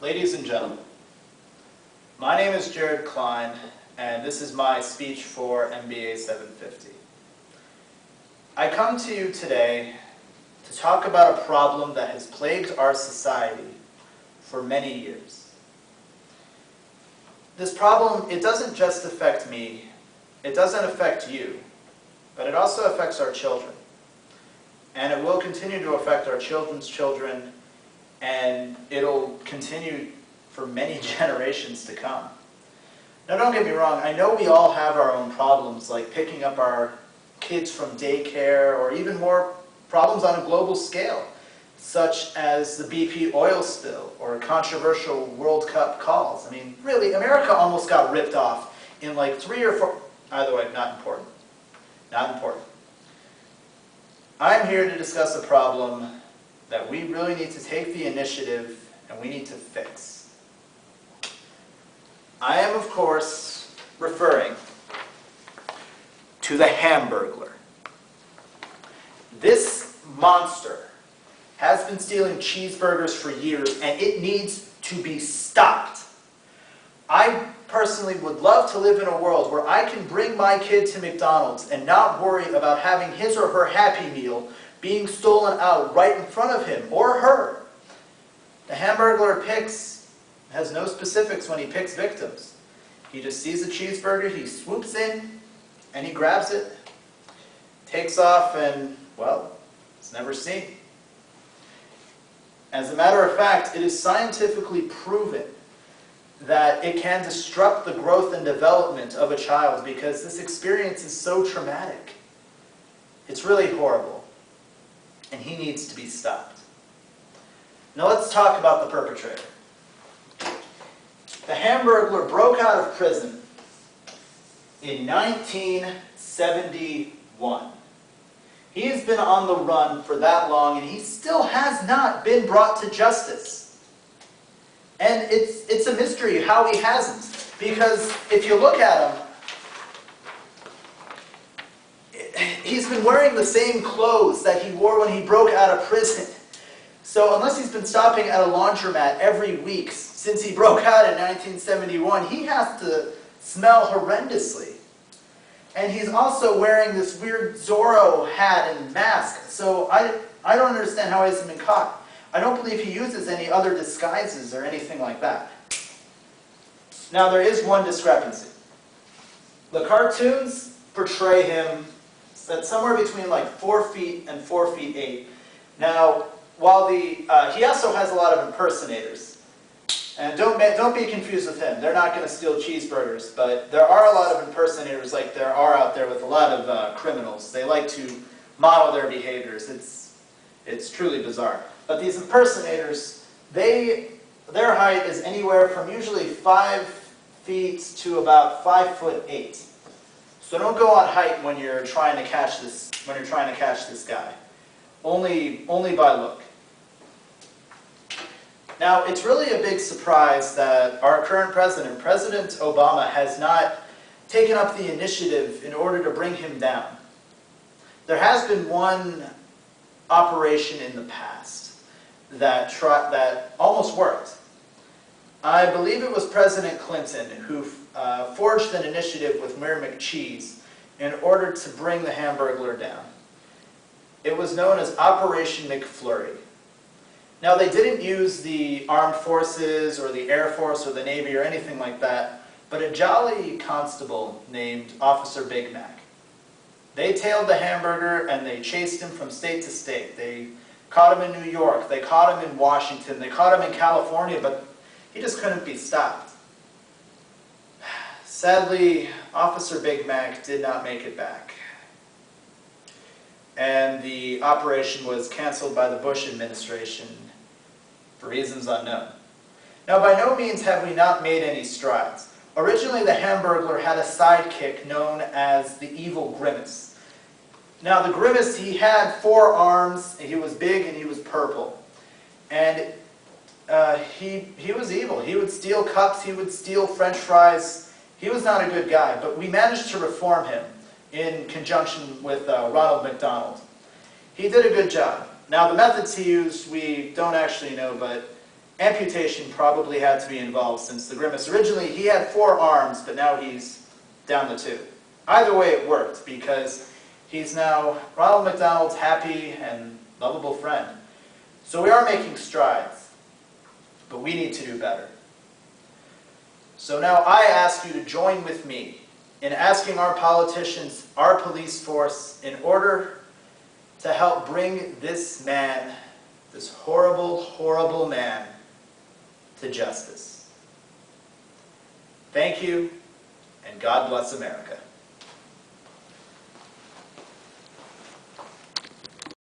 Ladies and gentlemen, my name is Jared Klein, and this is my speech for MBA 750. I come to you today to talk about a problem that has plagued our society for many years. This problem, it doesn't just affect me, it doesn't affect you, but it also affects our children. And it will continue to affect our children's children, and it'll continue for many generations to come. Now don't get me wrong, I know we all have our own problems, like picking up our kids from daycare, or even more problems on a global scale, such as the BP oil spill or controversial World Cup calls. I mean, really, America almost got ripped off in like 3 or 4, either way, not important. Not important. I'm here to discuss a problem that we really need to take the initiative and we need to fix. I am, of course, referring to the Hamburglar. This monster has been stealing cheeseburgers for years, and it needs to be stopped. I personally would love to live in a world where I can bring my kid to McDonald's and not worry about having his or her Happy Meal being stolen out right in front of him or her. The Hamburglar has no specifics when he picks victims. He just sees a cheeseburger, he swoops in, and he grabs it, takes off, and, well, it's never seen. As a matter of fact, it is scientifically proven that it can disrupt the growth and development of a child because this experience is so traumatic. It's really horrible, and he needs to be stopped. Now let's talk about the perpetrator. The Hamburglar broke out of prison in 1971. He has been on the run for that long, and he still has not been brought to justice. And it's a mystery how he hasn't, because if you look at him, he's been wearing the same clothes that he wore when he broke out of prison. So unless he's been stopping at a laundromat every week since he broke out in 1971, he has to smell horrendously. And he's also wearing this weird Zorro hat and mask, so I don't understand how he hasn't been caught. I don't believe he uses any other disguises or anything like that. Now there is one discrepancy. The cartoons portray him at somewhere between like 4 feet and 4 feet 8. Now, while he also has a lot of impersonators. And don't be confused with him. They're not going to steal cheeseburgers, but there are a lot of impersonators like there are out there with a lot of criminals. They like to model their behaviors. It's truly bizarre. But these impersonators, their height is anywhere from usually 5 feet to about 5'8". So don't go on height when you're trying to catch this. Guy, only by look. Now, it's really a big surprise that our current president, President Obama, has not taken up the initiative in order to bring him down. There has been one operation in the past that almost worked. I believe it was President Clinton who forged an initiative with Mayor McCheese in order to bring the Hamburglar down. It was known as Operation McFlurry. Now, they didn't use the armed forces or the Air Force or the Navy or anything like that, but a jolly constable named Officer Big Mac. They tailed the Hamburger and they chased him from state to state. They caught him in New York, they caught him in Washington, they caught him in California, but he just couldn't be stopped. Sadly, Officer Big Mac did not make it back. And the operation was canceled by the Bush administration for reasons unknown. Now, by no means have we not made any strides. Originally, the Hamburglar had a sidekick known as the Evil Grimace. Now, the Grimace, he had 4 arms, he was big and he was purple. And he was evil. He would steal cups, he would steal French fries. He was not a good guy, but we managed to reform him in conjunction with Ronald McDonald. He did a good job. Now, the methods he used, we don't actually know, but amputation probably had to be involved, since the Grimace, originally he had 4 arms, but now he's down to 2. Either way it worked, because he's now Ronald McDonald's happy and lovable friend. So we are making strides, but we need to do better. So now I ask you to join with me in asking our politicians, our police force, in order to help bring this man, this horrible, horrible man, to justice. Thank you, and God bless America.